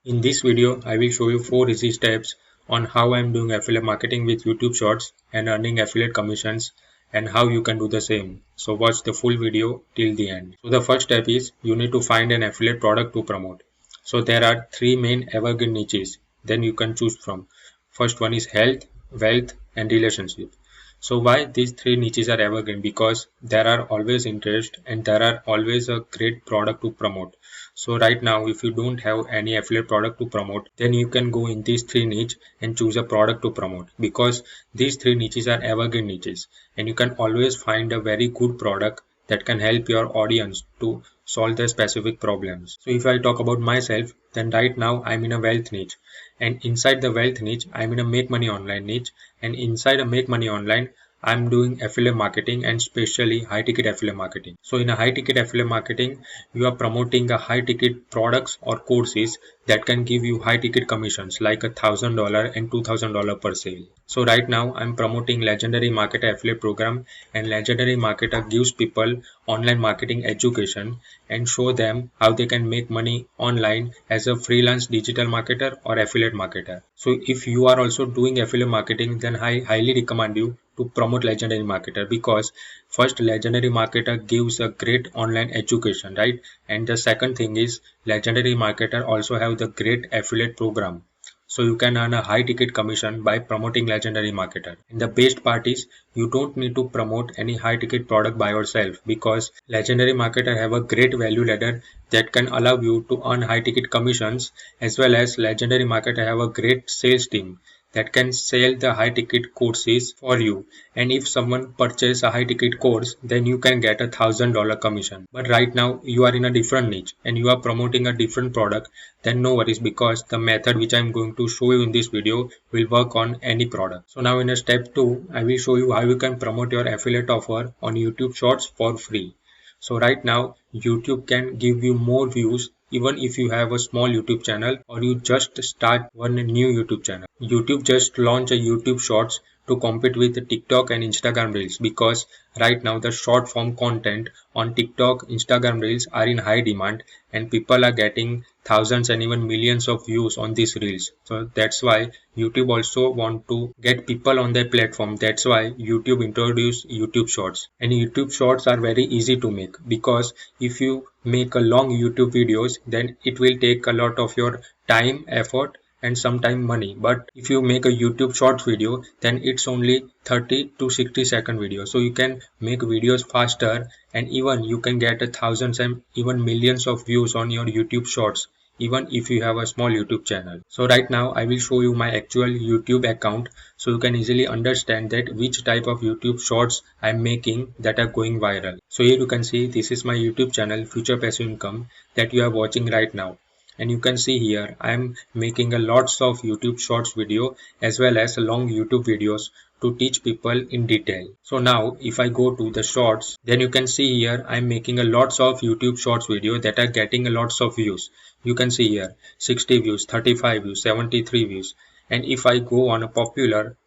In this video, I will show you 4 easy steps on how I am doing affiliate marketing with YouTube Shorts and earning affiliate commissions and how you can do the same. So watch the full video till the end. So the first step is you need to find an affiliate product to promote. So there are 3 main evergreen niches then you can choose from. First one is health, wealth and relationship. So why these 3 niches are evergreen? Because there are always interest and there are always a great product to promote. So right now, if you don't have any affiliate product to promote, then you can go in these 3 niche and choose a product to promote because these 3 niches are evergreen niches and you can always find a very good product that can help your audience to solve their specific problems. So if I talk about myself, then right now I'm in a wealth niche, and inside the wealth niche, I'm in a make money online niche, and inside a make money online, I'm doing affiliate marketing and especially high ticket affiliate marketing. So in a high ticket affiliate marketing, you are promoting a high ticket products or courses that can give you high ticket commissions like $1,000 and $2,000 per sale. So right now I'm promoting Legendary Marketer affiliate program, and Legendary Marketer gives people online marketing education and show them how they can make money online as a freelance digital marketer or affiliate marketer. So if you are also doing affiliate marketing, then I highly recommend you to promote Legendary Marketer because first Legendary Marketer gives a great online education, right? And the second thing is Legendary Marketer also have the great affiliate program. So you can earn a high ticket commission by promoting Legendary Marketer. And the best part is you don't need to promote any high ticket product by yourself because Legendary Marketer have a great value ladder that can allow you to earn high ticket commissions, as well as Legendary Marketer have a great sales team that can sell the high ticket courses for you, and if someone purchases a high ticket course, then you can get $1,000 commission. But right now you are in a different niche and you are promoting a different product, then no worries because the method which I am going to show you in this video will work on any product. So now in a step 2, I will show you how you can promote your affiliate offer on YouTube Shorts for free. So right now YouTube can give you more views even if you have a small YouTube channel or you just start one new YouTube channel. YouTube just launched a YouTube Shorts to compete with TikTok and Instagram Reels because right now the short form content on TikTok, Instagram Reels are in high demand and people are getting thousands and even millions of views on these reels. So that's why YouTube also want to get people on their platform. That's why YouTube introduced YouTube Shorts. And YouTube Shorts are very easy to make because if you make a long YouTube videos, then it will take a lot of your time, effort and sometimes money. But if you make a YouTube Shorts video, then it's only 30 to 60-second video. So you can make videos faster and even you can get thousands and even millions of views on your YouTube Shorts even if you have a small YouTube channel. So right now I will show you my actual YouTube account so you can easily understand that which type of YouTube Shorts I'm making that are going viral. So here you can see this is my YouTube channel Future Passive Income that you are watching right now. And you can see here I am making a lots of YouTube Shorts video as well as long YouTube videos to teach people in detail. So now if I go to the shorts, then you can see here I am making a lots of YouTube Shorts video that are getting a lots of views. You can see here 60 views, 35 views, 73 views. And if I go on a popular,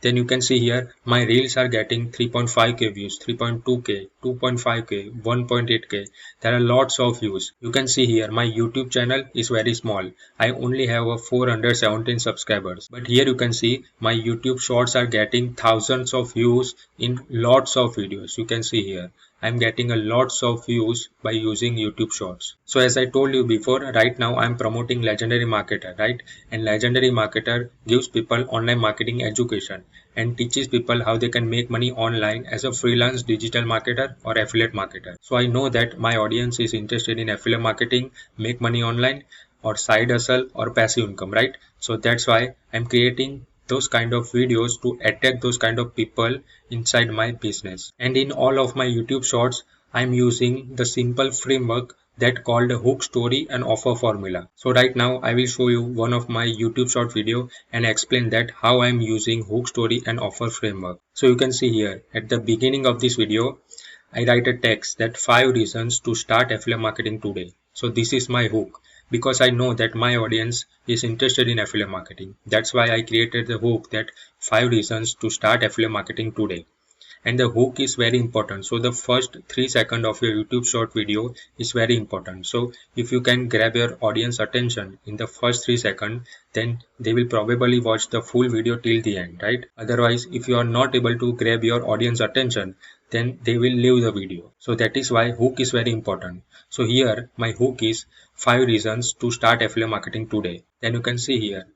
then you can see here my reels are getting 3.5k views, 3.2k, 2.5k, 1.8k. There are lots of views. You can see here my YouTube channel is very small. I only have a 417 subscribers. But here you can see my YouTube Shorts are getting thousands of views in lots of videos. You can see here I'm getting a lots of views by using YouTube Shorts. So as I told you before, right now I'm promoting Legendary Marketer, right? And Legendary Marketer gives people online marketing education and teaches people how they can make money online as a freelance digital marketer or affiliate marketer. So I know that my audience is interested in affiliate marketing, make money online, or side hustle or passive income, right? So that's why I'm creating those kind of videos to attack those kind of people inside my business. And in all of my YouTube Shorts, I'm using the simple framework that called a hook story and offer formula. So right now I will show you one of my YouTube short video and explain that how I'm using hook story and offer framework. So you can see here at the beginning of this video, I write a text that 5 reasons to start affiliate marketing today. So this is my hook because I know that my audience is interested in affiliate marketing. That's why I created the hook that 5 reasons to start affiliate marketing today. and the hook is very important. So the first 3 seconds of your YouTube short video is very important. So if you can grab your audience attention in the first 3 seconds, then they will probably watch the full video till the end, right? Otherwise, if you are not able to grab your audience attention, then they will leave the video. So that is why hook is very important. So here my hook is 5 reasons to start affiliate marketing today. Then you can see here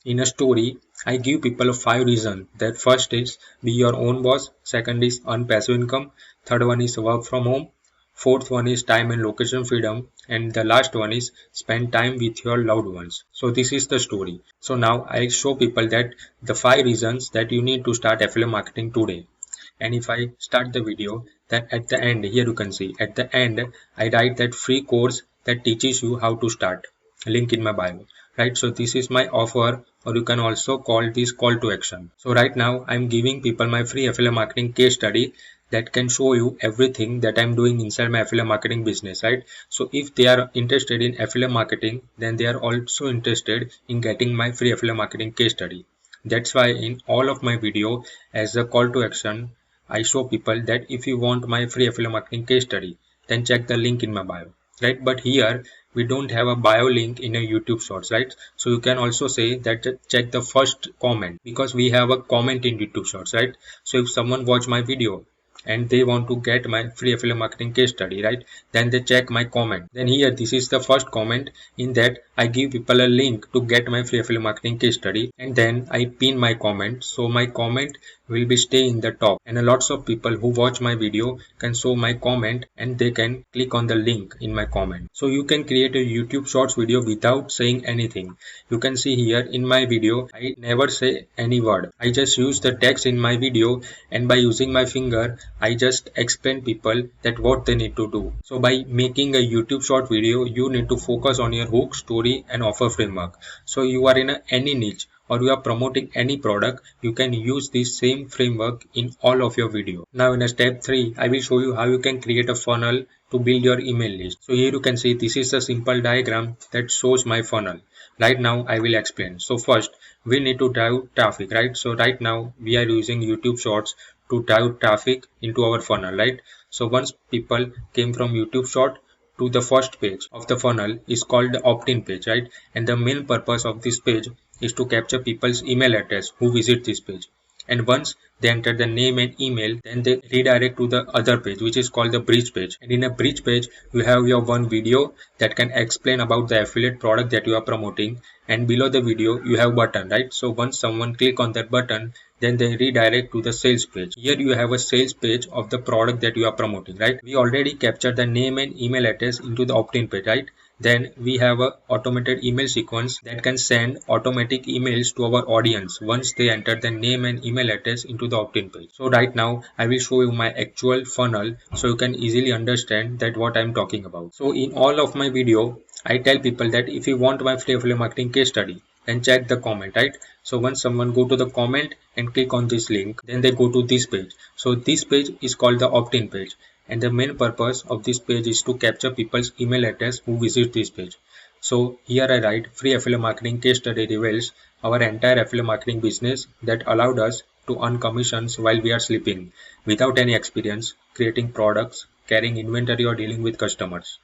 in a story, I give people 5 reasons. That first is be your own boss, second is earn passive income, third one is work from home, fourth one is time and location freedom, and the last one is spend time with your loved ones. So this is the story. So now I show people that the 5 reasons that you need to start affiliate marketing today. And if I start the video, then at the end, here you can see at the end I write that free course that teaches you how to start, link in my bio, right? So this is my offer, or you can also call this call to action. So right now I'm giving people my free affiliate marketing case study that can show you everything that I'm doing inside my affiliate marketing business, right? So if they are interested in affiliate marketing, then they are also interested in getting my free affiliate marketing case study. That's why in all of my video as a call to action, I show people that if you want my free affiliate marketing case study, then check the link in my bio, right? But here we don't have a bio link in a YouTube shorts, right? So you can also say that check the first comment, because we have a comment in YouTube shorts, right? So if someone watch my video and they want to get my free affiliate marketing case study, right, then they check my comment. Then here this is the first comment. In that I give people a link to get my free affiliate marketing case study, and then I pin my comment, so my comment will be stay in the top, and a lots of people who watch my video can show my comment and they can click on the link in my comment. So you can create a YouTube shorts video without saying anything. You can see here in my video I never say any word, I just use the text in my video, and by using my finger I just explain people that what they need to do. So by making a YouTube short video, you need to focus on your hook, story and offer framework. So you are in any niche or you are promoting any product, you can use this same framework in all of your video. Now in a step 3, I will show you how you can create a funnel to build your email list. So here you can see this is a simple diagram that shows my funnel. Right now I will explain. So first we need to drive traffic, right? So right now we are using YouTube shorts to drive traffic into our funnel, right? So once people came from YouTube short to the first page of the funnel is called the opt-in page, right? And the main purpose of this page is to capture people's email address who visit this page. And once they enter the name and email, then they redirect to the other page, which is called the bridge page. And in a bridge page, you have your one video that can explain about the affiliate product that you are promoting. And below the video, you have button, right? So once someone click on that button, then they redirect to the sales page. Here you have a sales page of the product that you are promoting, right? We already captured the name and email address into the opt-in page, right? Then we have a automated email sequence that can send automatic emails to our audience once they enter the name and email address into the opt-in page. So right now I will show you my actual funnel so you can easily understand that what I'm talking about. So in all of my video, I tell people that if you want my free affiliate marketing case study, then check the comment, right? So once someone go to the comment and click on this link, then they go to this page. So this page is called the opt-in page. And the main purpose of this page is to capture people's email address who visit this page. So here I write free affiliate marketing case study reveals our entire affiliate marketing business that allowed us to earn commissions while we are sleeping without any experience creating products, carrying inventory or dealing with customers.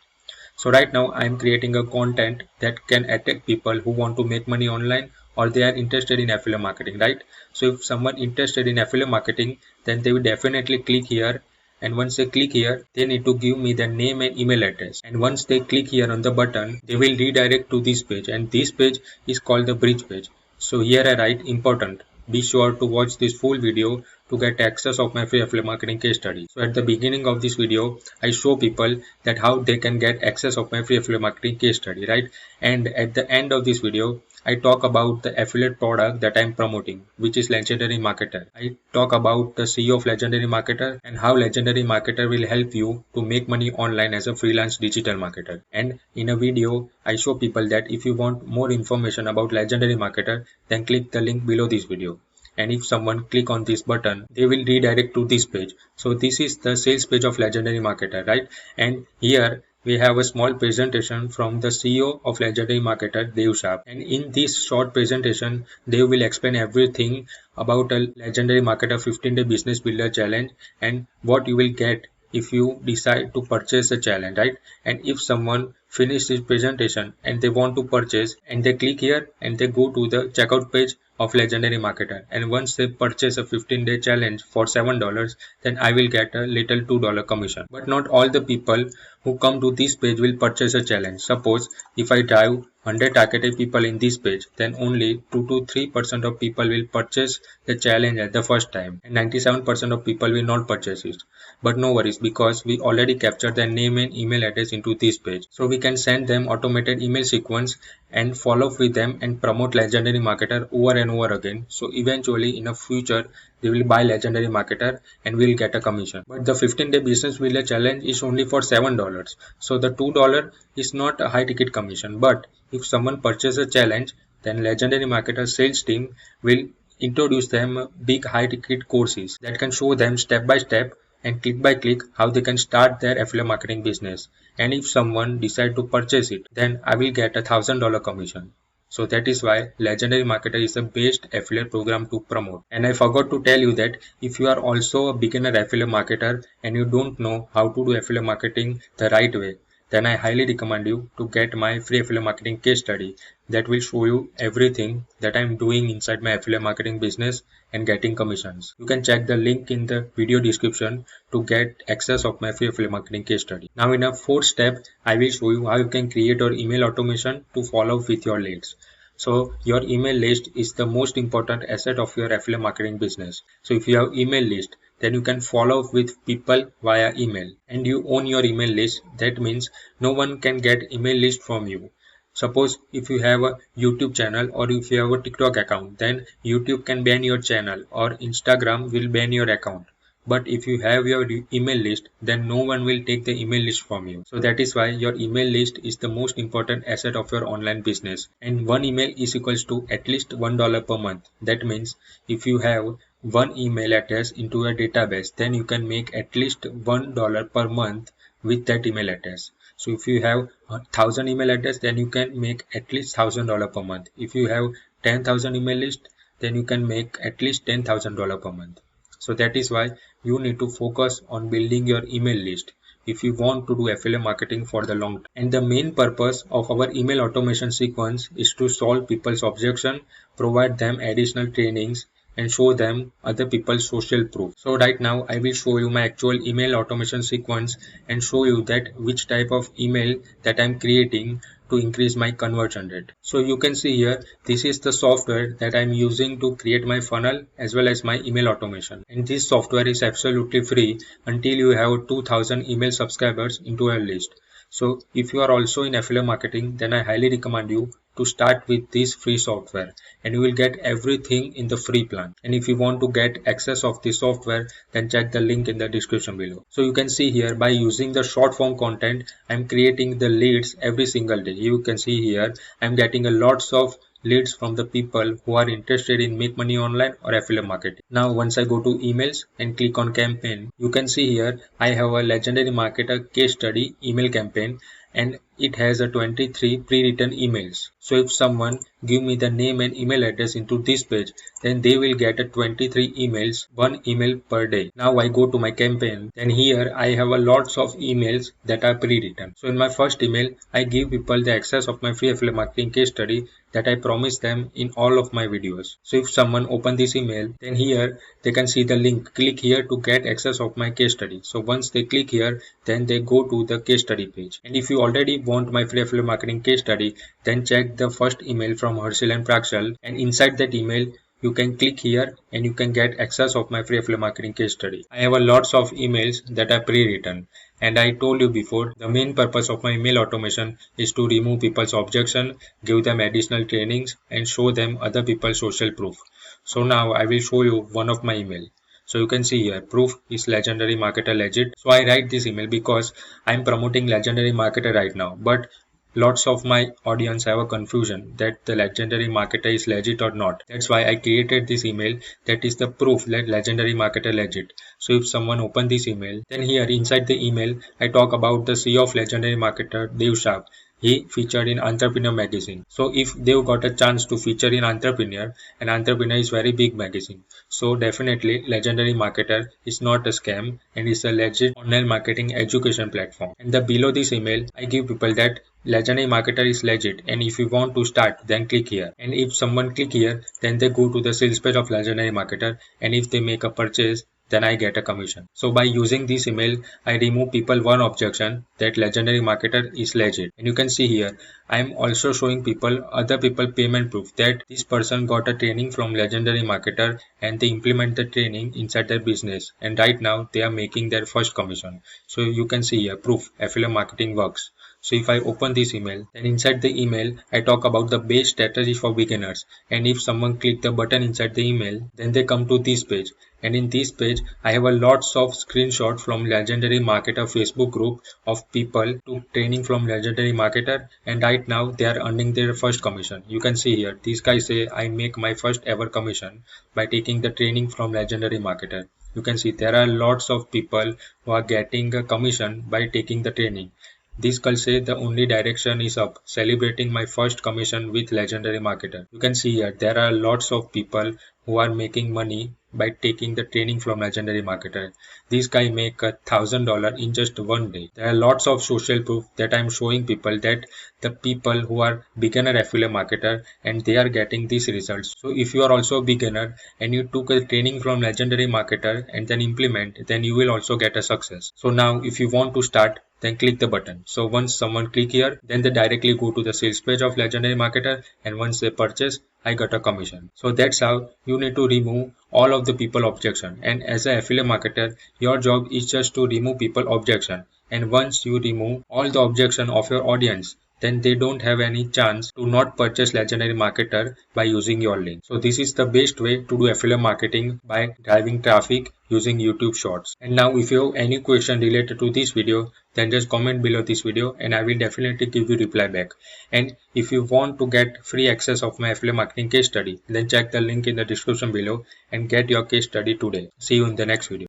So right now I am creating a content that can attract people who want to make money online or they are interested in affiliate marketing, right? So if someone interested in affiliate marketing, then they will definitely click here. And once they click here, they need to give me their name and email address. And once they click here on the button, they will redirect to this page. And this page is called the bridge page. So here I write important. Be sure to watch this full video to get access of my free affiliate marketing case study. So at the beginning of this video, I show people that how they can get access of my free affiliate marketing case study, right? And at the end of this video, I talk about the affiliate product that I'm promoting, which is Legendary Marketer. I talk about the CEO of Legendary Marketer and how Legendary Marketer will help you to make money online as a freelance digital marketer. And in a video, I show people that if you want more information about Legendary Marketer, then click the link below this video. And if someone click on this button, they will redirect to this page. So this is the sales page of Legendary Marketer, right? And here we have a small presentation from the CEO of Legendary Marketer, Dev Shah. And in this short presentation, Dev will explain everything about a Legendary Marketer 15-day Business Builder Challenge and what you will get if you decide to purchase a challenge, right? And if someone finish this presentation and they want to purchase, and they click here and they go to the checkout page of Legendary Marketer, and once they purchase a 15-day challenge for $7, then I will get a little $2 commission. But not all the people who come to this page will purchase a challenge. Suppose if I drive 100 targeted people in this page, then only 2 to 3% of people will purchase the challenge at the first time, and 97% of people will not purchase it. But no worries, because we already captured their name and email address into this page, so we can send them automated email sequence and follow up with them and promote Legendary Marketer over and over again. So eventually in the future they will buy Legendary Marketer and will get a commission. But the 15-day business builder challenge is only for $7, so the $2 is not a high ticket commission. But if someone purchases a challenge, then Legendary Marketer sales team will introduce them big high ticket courses that can show them step by step and click by click how they can start their affiliate marketing business. And if someone decide to purchase it, then I will get a $1,000 commission. So that is why Legendary Marketer is the best affiliate program to promote. And I forgot to tell you that if you are also a beginner affiliate marketer and you don't know how to do affiliate marketing the right way, then I highly recommend you to get my free affiliate marketing case study that will show you everything that I'm doing inside my affiliate marketing business and getting commissions. You can check the link in the video description to get access of my free affiliate marketing case study. Now in a fourth step, I will show you how you can create your email automation to follow up with your leads. So your email list is the most important asset of your affiliate marketing business. So if you have email list, then you can follow up with people via email, and you own your email list. That means no one can get email list from you. Suppose if you have a YouTube channel or if you have a TikTok account, then YouTube can ban your channel or Instagram will ban your account. But if you have your email list, then no one will take the email list from you. So that is why your email list is the most important asset of your online business. And one email is equals to at least $1 per month. That means if you have one email address into a database, then you can make at least $1 per month with that email address. So if you have 1,000 email address, then you can make at least $1,000 per month. If you have 10,000 email list, then you can make at least $10,000 per month. So that is why you need to focus on building your email list if you want to do affiliate marketing for the long term. And the main purpose of our email automation sequence is to solve people's objection, provide them additional trainings, and show them other people's social proof. So right now I will show you my actual email automation sequence and show you that which type of email that I'm creating to increase my conversion rate. So you can see here, this is the software that I'm using to create my funnel as well as my email automation. And this software is absolutely free until you have 2,000 email subscribers into your list. So if you are also in affiliate marketing, then I highly recommend you to start with this free software, and you will get everything in the free plan. And if you want to get access of this software, then check the link in the description below. So you can see here, by using the short form content, I'm creating the leads every single day. You can see here I'm getting a lots of leads from the people who are interested in make money online or affiliate marketing. Now once I go to emails and click on campaign, you can see here I have a Legendary Marketer case study email campaign, and it has a 23 pre-written emails. So if someone give me the name and email address into this page, then they will get a 23 emails, one email per day. Now I go to my campaign, then here I have a lots of emails that are pre-written. So in my first email, I give people the access of my free affiliate marketing case study that I promised them in all of my videos. So if someone open this email, then here they can see the link, click here to get access of my case study. So once they click here, then they go to the case study page. And if you already want my free affiliate marketing case study, then check the first email from Harshil and Prakshal, and inside that email you can click here and you can get access of my free affiliate marketing case study. I have a lots of emails that are pre-written, and I told you before, the main purpose of my email automation is to remove people's objection, give them additional trainings, and show them other people's social proof. So now I will show you one of my email. So you can see here, proof is Legendary Marketer legit. So I write this email because I'm promoting Legendary Marketer right now, but lots of my audience have a confusion that the legendary marketer is legit or not. That's why I created this email that is the proof that legendary marketer legit. So if someone open this email, then here inside the email I talk about the CEO of legendary marketer Dev Shah. He featured in Entrepreneur magazine. So if they've got a chance to feature in Entrepreneur, and Entrepreneur is very big magazine. So definitely legendary marketer is not a scam and is a legit online marketing education platform. And the below this email I give people that legendary marketer is legit, and if you want to start then click here, and if someone click here then they go to the sales page of legendary marketer, and if they make a purchase then I get a commission. So by using this email, I remove people one objection that legendary marketer is legit. And you can see here, I am also showing people other people payment proof that this person got a training from legendary marketer and they implement the training inside their business. And right now they are making their first commission. So you can see here proof affiliate marketing works. So if I open this email, then inside the email, I talk about the base strategy for beginners. And if someone click the button inside the email, then they come to this page. And in this page, I have a lots of screenshot from legendary marketer Facebook group of people to training from legendary marketer. And right now they are earning their first commission. You can see here, these guys say I make my first ever commission by taking the training from legendary marketer. You can see there are lots of people who are getting a commission by taking the training. This girl say the only direction is up, celebrating my first commission with legendary marketer. You can see here there are lots of people who are making money by taking the training from legendary marketer. This guy make $1,000 in just one day. There are lots of social proof that I'm showing people that the people who are beginner affiliate marketer and they are getting these results. So if you are also a beginner and you took a training from legendary marketer and then implement, then you will also get a success. So now if you want to start, then click the button. So once someone click here, then they directly go to the sales page of legendary marketer, and once they purchase, I got a commission. So that's how you need to remove all of the people objection. And as an affiliate marketer, your job is just to remove people objection. And once you remove all the objection of your audience, then they don't have any chance to not purchase legendary marketer by using your link. So this is the best way to do affiliate marketing by driving traffic using YouTube shorts. And now if you have any question related to this video, then just comment below this video and I will definitely give you reply back. And if you want to get free access of my affiliate marketing case study, then check the link in the description below and get your case study today. See you in the next video.